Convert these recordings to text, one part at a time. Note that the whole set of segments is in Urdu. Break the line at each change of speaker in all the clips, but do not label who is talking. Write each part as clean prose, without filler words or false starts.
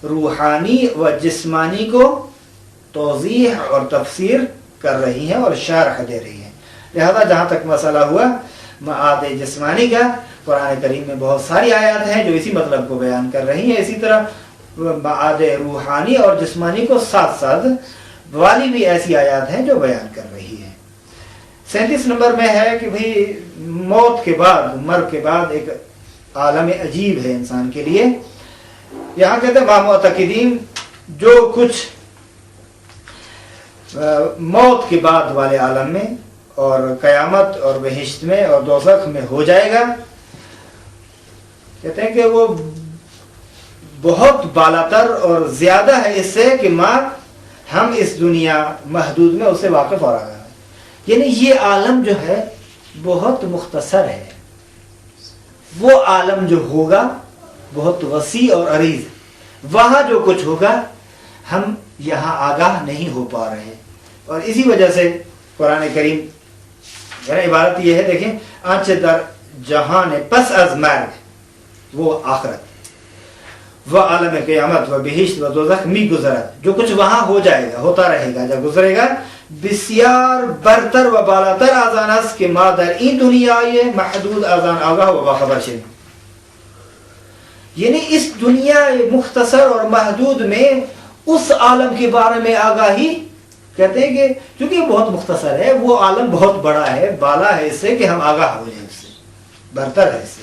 روحانی و جسمانی کو توضیح اور تفسیر کر رہی ہیں اور شرح دے رہی ہیں. لہذا جہاں تک مسئلہ ہوا معاد جسمانی کا، قرآن کریم میں بہت ساری آیات ہیں جو اسی مطلب کو بیان کر رہی ہیں. اسی طرح معاد روحانی اور جسمانی کو ساتھ ساتھ والی بھی ایسی آیات ہیں جو بیان کر رہی ہیں. 37 نمبر میں ہے کہ بھئی موت کے بعد، مرگ کے بعد ایک عالم عجیب ہے انسان کے لیے. یہاں کہتے ہیں معتقدین جو کچھ موت کے بعد والے عالم میں اور قیامت اور بہشت میں اور دوزخ میں ہو جائے گا، کہتے ہیں کہ وہ بہت بالاتر اور زیادہ ہے اس سے کہ ماں ہم اس دنیا محدود میں اسے واقف ہو رہا ہے. یعنی یہ عالم جو ہے بہت مختصر ہے، وہ عالم جو ہوگا بہت وسیع اور عریض. وہاں جو کچھ ہوگا ہم یہاں آگاہ نہیں ہو پا رہے. اور اسی وجہ سے قرآن کریم عبارت یہ ہے، دیکھیں، آنچ در جہان پس از مرگ وہ آخرت و عالم قیامت و بہشت و دوزخ می گزرد، جو کچھ وہاں ہو جائے گا، ہوتا رہے گا، جب گزرے گا، بسیار برتر و بالاتر آزان است کہ ما در این دنیای محدود آزان آگاہ و باخبر شدیم. یعنی اس دنیا مختصر اور محدود میں اس عالم کے بارے میں آگاہی، کہتے ہیں کہ چونکہ یہ بہت مختصر ہے، وہ عالم بہت بڑا ہے، بالا ہے اس سے کہ ہم آگاہ ہو جائیں، اس سے برتر ہے اس سے.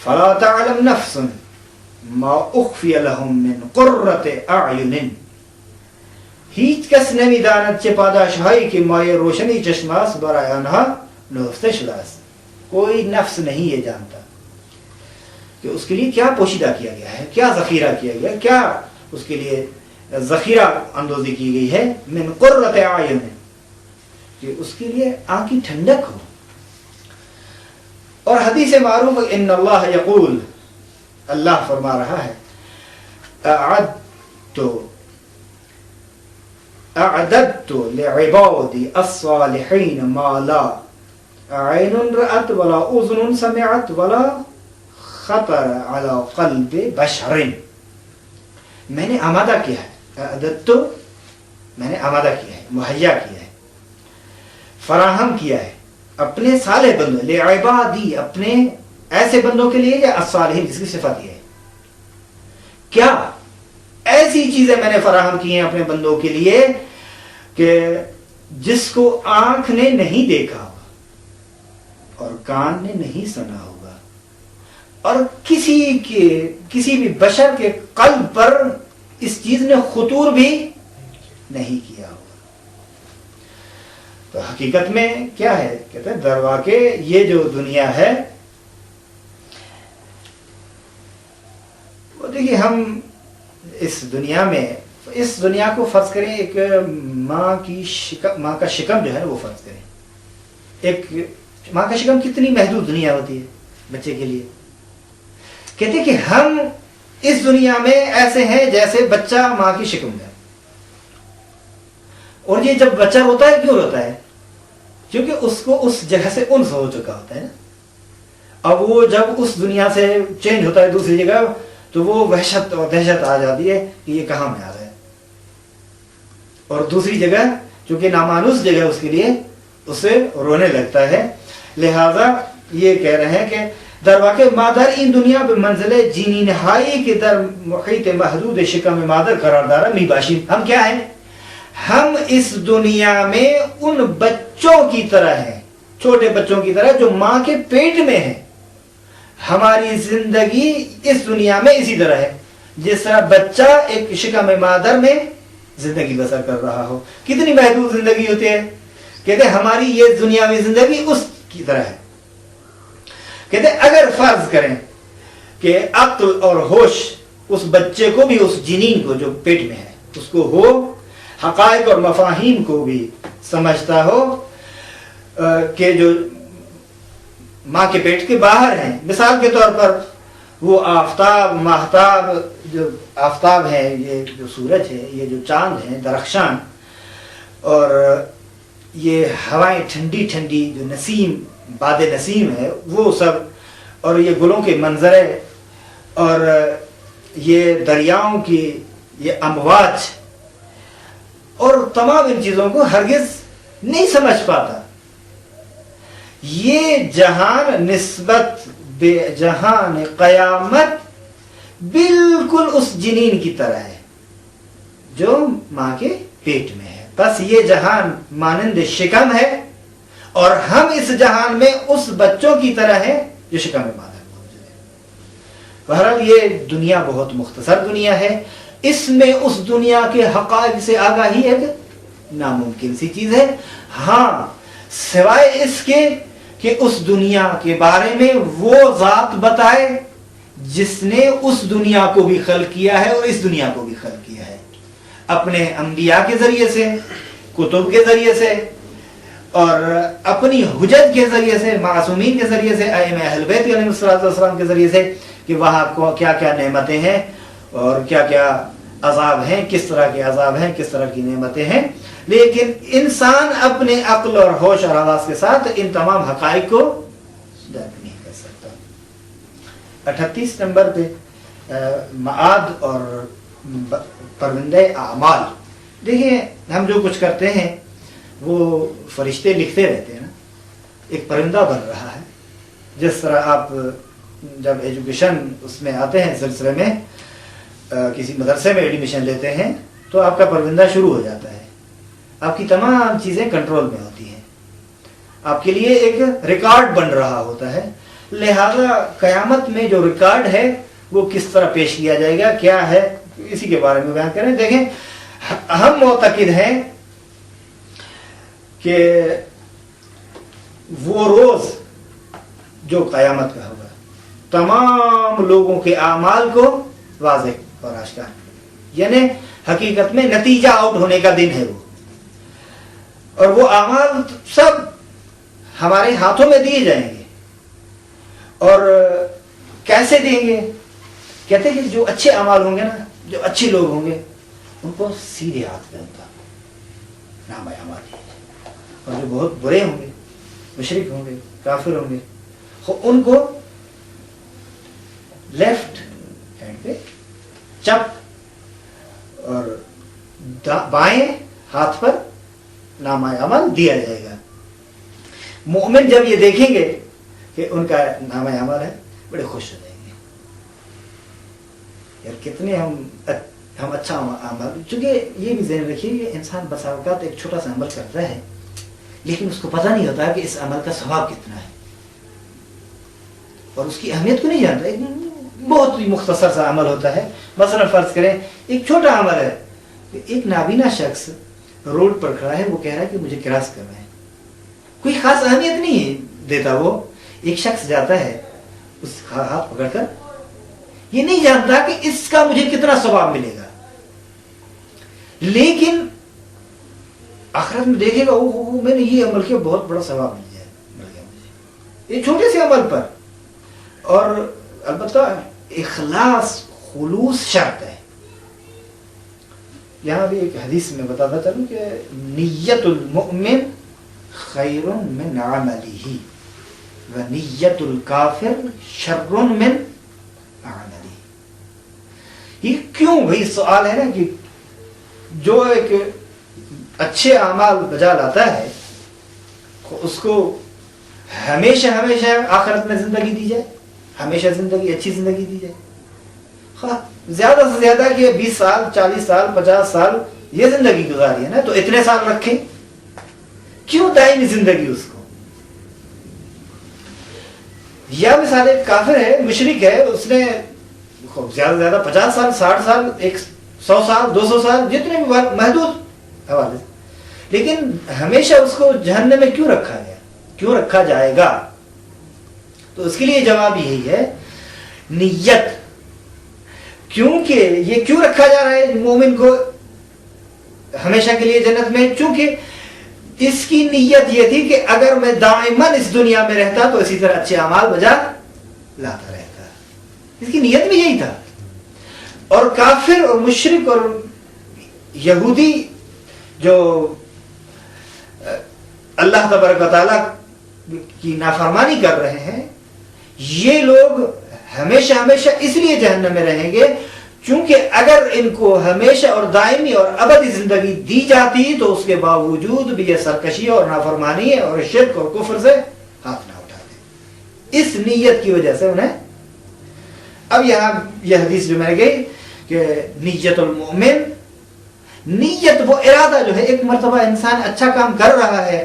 فلا تعلم نفس ما اخفی لهم من قرۃ اعین، هیچ کس نمیداند چه پاداشهایی که مایه روشنی چشم است برای آنها نهفته شده است. کوئی نفس نہیں یہ جانتا کہ اس کے لیے کیا پوشیدہ کیا گیا ہے، کیا ذخیرہ کیا گیا، کیا اس کے لیے ذخیرہ اندوزی کی گئی ہے. من قرۃ اعین، کہ اس کے لیے آنکھ کی ٹھنڈک ہو. اور حدیث معروف ان اللہ یقول، اللہ فرما رہا ہے، اعددت لعبادی الصالحین ما لا عین رأت ولا اذن سمعت ولا خطر على قلب بشر. میں نے آمادہ کیا ہے، اعددت میں نے آمادہ کیا ہے، مہیا کیا ہے، فراہم کیا ہے اپنے صالح بندوں، لعبادی اپنے ایسے بندوں کے لیے، یا الصالحین جس کی صفت یہ ہے، کیا ایسی چیزیں میں نے فراہم کی ہیں اپنے بندوں کے لیے کہ جس کو آنکھ نے نہیں دیکھا ہوگا اور کان نے نہیں سنا ہوگا اور کسی بھی بشر کے قلب پر اس چیز نے خطور بھی نہیں کیا ہوگا. تو حقیقت میں کیا ہے، کہتے ہیں درواقع یہ جو دنیا ہے، وہ دیکھیے ہم اس دنیا میں، اس دنیا کو فرض کریں ایک ماں کا شکم جو ہے وہ فرض کریں. ایک ماں کا شکم کتنی محدود دنیا ہوتی ہے بچے کے لیے. کہتے ہیں کہ ہم اس دنیا میں ایسے ہیں جیسے بچہ ماں کی شکم میں. اور یہ جب بچہ ہوتا ہے کیوں ہوتا ہے؟ کیونکہ اس کو اس جگہ سے انس ہو چکا ہوتا ہے نا. اب وہ جب اس دنیا سے چینج ہوتا ہے دوسری جگہ تو وہ وحشت اور دہشت آ جاتی ہے کہ یہ کہاں میں آ گیا. اور دوسری جگہ چونکہ نامانوس جگہ اس کے لیے اسے رونے لگتا ہے. لہذا یہ کہہ رہے ہیں کہ درواقع مادر این دنیا به منزل جینین ہائی کے در محیط محدود شکم مادر قرار دارا می باشیم. ہم کیا ہیں؟ ہم اس دنیا میں ان بچوں کی طرح ہیں، چھوٹے بچوں کی طرح جو ماں کے پیٹ میں ہیں. ہماری زندگی اس دنیا میں اسی طرح ہے جس طرح بچہ ایک شکم مادر میں زندگی بسر کر رہا ہو. کتنی محدود زندگی ہوتی ہے. کہتے ہیں ہماری یہ دنیاوی زندگی اس کی طرح ہے. کہتے ہیں اگر فرض کریں کہ عقل اور ہوش اس بچے کو بھی، اس جنین کو جو پیٹ میں ہے اس کو ہو، حقائق اور مفاہیم کو بھی سمجھتا ہو کہ جو ماں کے پیٹ کے باہر ہیں. مثال کے طور پر وہ آفتاب، ماہتاب، جو آفتاب ہے، یہ جو سورج ہے، یہ جو چاند ہیں درخشاں، اور یہ ہوائیں ٹھنڈی ٹھنڈی جو نسیم، باد نسیم ہے وہ سب، اور یہ گلوں کے منظرے، اور یہ دریاؤں کی یہ امواج اور تمام ان چیزوں کو ہرگز نہیں سمجھ پاتا. یہ جہان نسبت بے جہان قیامت بالکل اس جنین کی طرح ہے جو ماں کے پیٹ میں ہے. بس یہ جہان مانند شکم ہے اور ہم اس جہان میں اس بچوں کی طرح ہیں جو شکم میں مادر موجود ہے. بہرحال یہ دنیا بہت مختصر دنیا ہے. اس میں اس دنیا کے حقائق سے آگاہی ایک ناممکن سی چیز ہے. ہاں سوائے اس کے کہ اس دنیا کے بارے میں وہ ذات بتائے جس نے اس دنیا کو بھی خلق کیا ہے اور اس دنیا کو بھی خلق کیا ہے اپنے انبیاء کے ذریعے سے, کتب کے ذریعے سے اور اپنی حجت کے ذریعے سے, معصومین کے ذریعے سے, ائمہ اہل بیت علیہ السلام کے ذریعے سے کہ وہاں کو کیا کیا نعمتیں ہیں اور کیا کیا عذاب ہیں, کس طرح کے عذاب ہیں, کس طرح کی نعمتیں ہیں. لیکن انسان اپنے عقل اور ہوش اور حواس کے ساتھ ان تمام حقائق کو درک نہیں کر سکتا. 38 نمبر پہ معاد اور پرندے اعمال. دیکھیں ہم جو کچھ کرتے ہیں وہ فرشتے لکھتے رہتے ہیں نا. ایک پرندہ بن رہا ہے. جس طرح آپ جب ایجوکیشن اس میں آتے ہیں سلسلے میں کسی مدرسے میں ایڈمیشن لیتے ہیں تو آپ کا پرندہ شروع ہو جاتا ہے. آپ کی تمام چیزیں کنٹرول میں ہوتی ہیں. آپ کے لیے ایک ریکارڈ بن رہا ہوتا ہے. لہذا قیامت میں جو ریکارڈ ہے وہ کس طرح پیش کیا جائے گا, کیا ہے, اسی کے بارے میں بیان کریں. دیکھیں ہم معتقد ہیں کہ وہ روز جو قیامت کا ہوگا تمام لوگوں کے اعمال کو واضح اور آشکار, یعنی حقیقت میں نتیجہ آؤٹ ہونے کا دن ہے وہ. اور وہ اعمال سب ہمارے ہاتھوں میں دیے جائیں گے. اور کیسے دیں گے؟ کہتے ہیں کہ جو اچھے اعمال ہوں گے نا, جو اچھے لوگ ہوں گے ان کو سیدھے ہاتھ پہ ان کا نام اعمال دیا جائے, اور جو بہت برے ہوں گے, مشرک ہوں گے, کافر ہوں گے, ان کو لیفٹ ہینڈ پہ چپ اور بائیں ہاتھ پر نام اعمال دیا جائے گا. مومن جب یہ دیکھیں گے کہ ان کا نام اعمال ہے بڑے خوش ہو جائیں گے. یار کتنے ہم اچھا عمل, چونکہ یہ بھی ذہن رکھیے کہ انسان بسا اوقات ایک چھوٹا سا عمل کرتا ہے لیکن اس کو پتہ نہیں ہوتا کہ اس عمل کا ثواب کتنا ہے اور اس کی اہمیت کو نہیں جانتا. ایک بہت ہی مختصر سا عمل ہوتا ہے. مثلا فرض کریں ایک چھوٹا عمل ہے, ایک نابینا شخص روڈ پر کھڑا ہے, وہ کہہ رہا ہے کہ مجھے کراس کرنا ہے. کوئی خاص اہمیت نہیں دیتا وہ. ایک شخص جاتا ہے اس کا ہاتھ پکڑ کر, یہ نہیں جانتا کہ اس کا مجھے کتنا ثواب ملے گا, لیکن آخرت میں دیکھے گا میں نے یہ عمل کیا, بہت بڑا ثواب مل گیا مجھے یہ چھوٹے سے عمل پر. اور البتہ اخلاص خلوص شرط ہے. یہاں بھی ایک حدیث میں بتاتا چلوں کہ نیت المؤمن خیر من عملہ ونیت الکافر شر من عملہ. یہ کیوں بھائی سوال ہے نا کہ جو ایک اچھے اعمال بجا لاتا ہے اس کو ہمیشہ ہمیشہ آخرت میں زندگی دی جائے, ہمیشہ زندگی اچھی زندگی دی جائے. زیادہ سے زیادہ کہ 20 سال 40 سال 50 سال یہ زندگی گزاری ہے نا, تو اتنے سال رکھیں, کیوں دائمی زندگی اس کو. یا مثال ایک کافر ہے, مشرک ہے, اس نے زیادہ سے زیادہ 50 سال 60 سال 100 سال 200 سال جتنے بھی محدود حوالے سے, لیکن ہمیشہ اس کو جہنم میں کیوں رکھا گیا, کیوں رکھا جائے گا؟ تو اس کے لیے جواب یہی ہے نیت. کیونکہ یہ کیوں رکھا جا رہا ہے مومن کو ہمیشہ کے لیے جنت میں؟ چونکہ اس کی نیت یہ تھی کہ اگر میں دائماً اس دنیا میں رہتا تو اسی طرح اچھے اعمال بجا لاتا رہتا. اس کی نیت بھی یہی تھا. اور کافر اور مشرک اور یہودی جو اللہ تبارک و تعالیٰ کی نافرمانی کر رہے ہیں, یہ لوگ ہمیشہ ہمیشہ اس لیے جہنم میں رہیں گے چونکہ اگر ان کو ہمیشہ اور دائمی اور ابدی زندگی دی جاتی تو اس کے باوجود بھی یہ سرکشی اور نافرمانی اور شرک اور کفر سے ہاتھ نہ اٹھاتے، اس نیت کی وجہ سے انہیں۔ اب یہاں یہ حدیث جو میں نے گئی کہ نیت المؤمن، نیت وہ ارادہ جو ہے، ایک مرتبہ انسان اچھا کام کر رہا ہے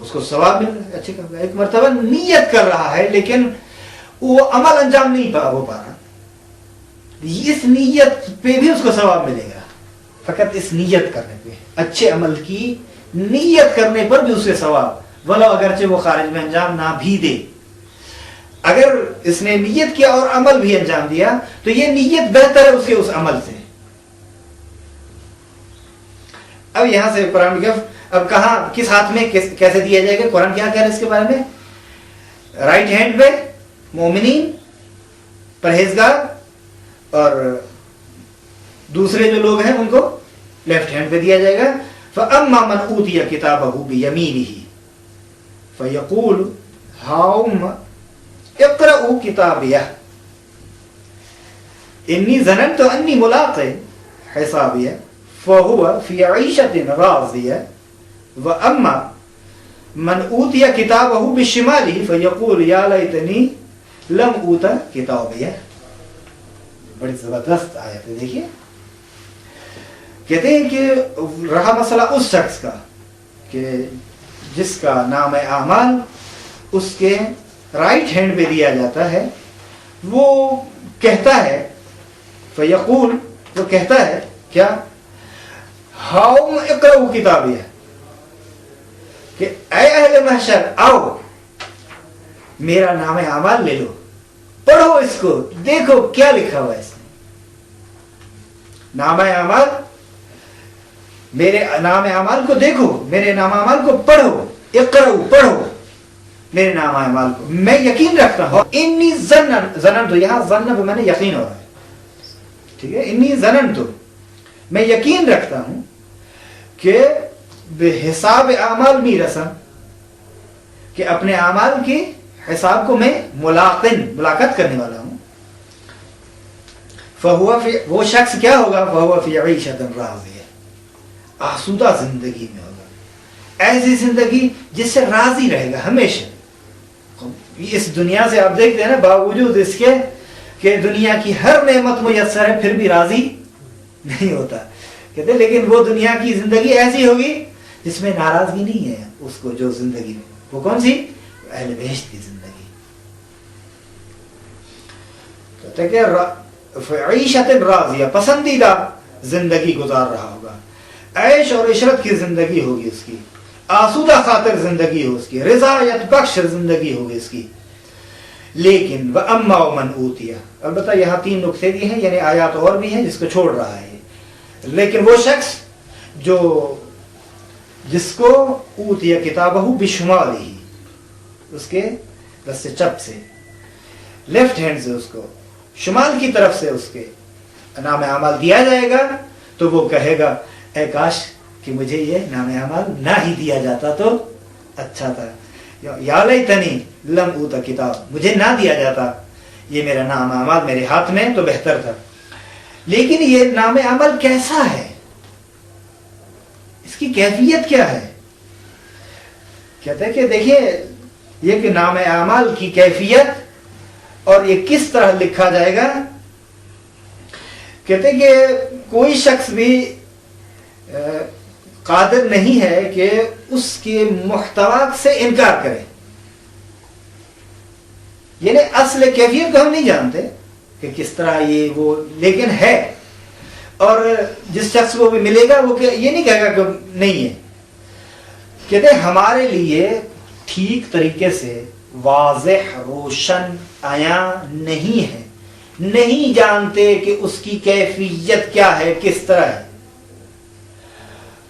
اس کو ثواب مل رہا ہے اچھے کام کا، ایک مرتبہ نیت کر رہا ہے لیکن وہ عمل انجام نہیں ہو پا رہا، اس نیت پہ بھی اس کو ثواب ملے گا، فقط اس نیت کرنے پہ، اچھے عمل کی نیت کرنے پر بھی اسے ثواب، ولو اگرچہ وہ خارج میں انجام نہ بھی دے۔ اگر اس نے نیت کیا اور عمل بھی انجام دیا تو یہ نیت بہتر ہے اس کے اس عمل سے۔ اب یہاں سے قرآن کی اب کہاں کس ہاتھ میں کیسے دیا جائے گا، قرآن کیا کہہ رہا ہے اس کے بارے میں؟ رائٹ ہینڈ پہ مومنین پرہیزگار، اور دوسرے جو لوگ ہیں ان کو لیفٹ ہینڈ پہ دیا جائے گا۔ فَأَمَّا مَنْ أُوتِيَ كِتَابَهُ بِيَمِينِهِ فَيَقُولُ هَاؤُمْ اقْرَءُوا كِتَابِيَهْ إِنِّي ظَنَنْتُ أَنِّي مُلَاقٍ حِسَابِيَهْ فَهُوَ فِي عِيشَةٍ رَاضِيَةٍ وَأَمَّا مَنْ أُوتِيَ كِتَابَهُ بِشِمَالِهِ فَيَقُولُ يَا لَيْتَنِي لَمْ أُوتَ كِتَابِيَهْ۔ بڑی زبردست آیت ہے، دیکھیے کہتے ہیں کہ رہا مسئلہ اس شخص کا کہ جس کا نام اعمال اس کے رائٹ ہینڈ پہ دیا جاتا ہے، وہ کہتا ہے فیقول، وہ کہتا ہے کیا؟ ہاؤم اقرؤ کتابیہ، کہ اے اہل محشر آؤ میرا نام اعمال لے لو، پڑھو اس کو، دیکھو کیا لکھا ہوا ہے اس میں۔ نام اعمال، میرے نام اعمال کو دیکھو، میرے نام اعمال کو پڑھو، اقرؤ پڑھو میرے نام اعمال کو، میں یقین رکھتا ہوں۔ انی ظننت، یہاں ظن میں نے یقین ہو رہا ہے، ٹھیک ہے، انی ظننت، میں یقین رکھتا ہوں کہ بحساب اعمال میرسن، کہ اپنے اعمال کی حساب کو میں ملاقات کرنے والا ہوں۔ وہ شخص کیا ہوگا؟ فَهُوَ فِي عِيشَةٍ رَاضِيَةٍ، آسودہ زندگی میں ہوگا، ایسی زندگی جس سے راضی رہے گا ہمیشہ۔ اس دنیا سے آپ دیکھتے ہیں نا، باوجود اس کے کہ دنیا کی ہر نعمت میسر ہے پھر بھی راضی نہیں ہوتا، کہتے ہیں لیکن وہ دنیا کی زندگی ایسی ہوگی جس میں ناراضگی نہیں ہے اس کو، جو زندگی میں، وہ کون سی؟ اہل بہشت کی زندگی۔ کہتے ہیں کہ فعیشت راضیہ، پسندیدہ زندگی گزار رہا ہوگا، عیش اور عشرت کی زندگی ہوگی اس کی، آسودہ خاطر زندگی ہو اس کی، رضایت بخش زندگی ہوگی اس کی۔ لیکن وَأَمَّا مَنْ أُوتِيَ، البتہ یہاں 3 نقطے بھی ہیں، یعنی آیات اور بھی ہیں جس کو چھوڑ رہا ہے، لیکن وہ شخص جو جس کو اوتیہ کتابہ بشمالہ، اس کے دست چپ سے، لیفٹ ہینڈ سے، اس کو شمال کی طرف سے اس کے نام اعمال دیا جائے گا، تو وہ کہے گا اے کاش کہ مجھے یہ نام اعمال نہ ہی دیا جاتا تو اچھا تھا، یا لیتنی لم اوت کتاب، مجھے نہ دیا جاتا یہ میرا نام اعمال میرے ہاتھ میں تو بہتر تھا۔ لیکن یہ نام اعمال کیسا ہے، اس کی کیفیت کیا ہے؟ کہتے ہیں کہ دیکھیے یہ کہ نام اعمال کی کیفیت اور یہ کس طرح لکھا جائے گا، کہتے ہیں کہ کوئی شخص بھی قادر نہیں ہے کہ اس کے محتویات سے انکار کرے، یعنی اصل کیفیت کو ہم نہیں جانتے کہ کس طرح یہ وہ، لیکن ہے، اور جس شخص کو بھی ملے گا وہ یہ نہیں کہے گا کہ نہیں ہے۔ کہتے ہیں ہمارے لیے ٹھیک طریقے سے واضح روشن آیا نہیں ہے، نہیں جانتے کہ اس کی کیفیت کیا ہے، کس طرح ہے،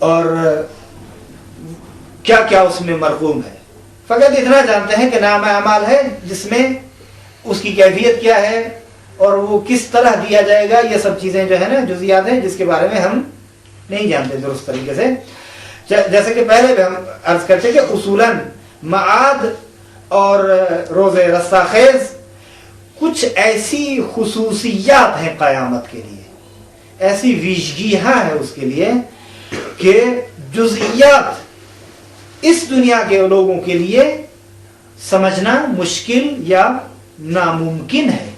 اور کیا کیا اس میں مرقوم ہے۔ فقط اتنا جانتے ہیں کہ نام اعمال ہے جس میں اس کی کیفیت کیا ہے اور وہ کس طرح دیا جائے گا، یہ سب چیزیں جو ہے نا جزیات ہیں جس کے بارے میں ہم نہیں جانتے درست طریقے سے۔ جیسے کہ پہلے بھی ہم عرض کرتے کہ اصولاً معاد اور روز رستاخیز کچھ ایسی خصوصیات ہیں قیامت کے لیے، ایسی ویژگیاں ہیں اس کے لیے کہ جزئیات اس دنیا کے لوگوں کے لیے سمجھنا مشکل یا ناممکن ہے،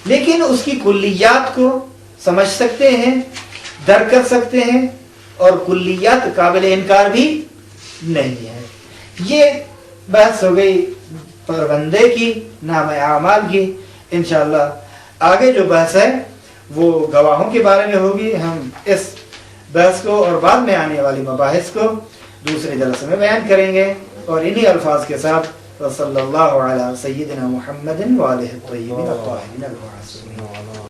لیکن اس کی کلیات کو سمجھ سکتے ہیں، درک کر سکتے ہیں، اور کلیات قابل انکار بھی نہیں ہے۔ یہ بحث ہو گئی پر بندے کی، نام اعمال کی۔ انشاءاللہ آگے جو بحث ہے وہ گواہوں کے بارے میں ہوگی۔ ہم اس بحث کو اور بعد میں آنے والی مباحث کو دوسرے جلسے میں بیان کریں گے، اور انہی الفاظ کے ساتھ وصلی اللہ علی سیدنا محمد وآلہ الطیبین الطاہرین المعصومین۔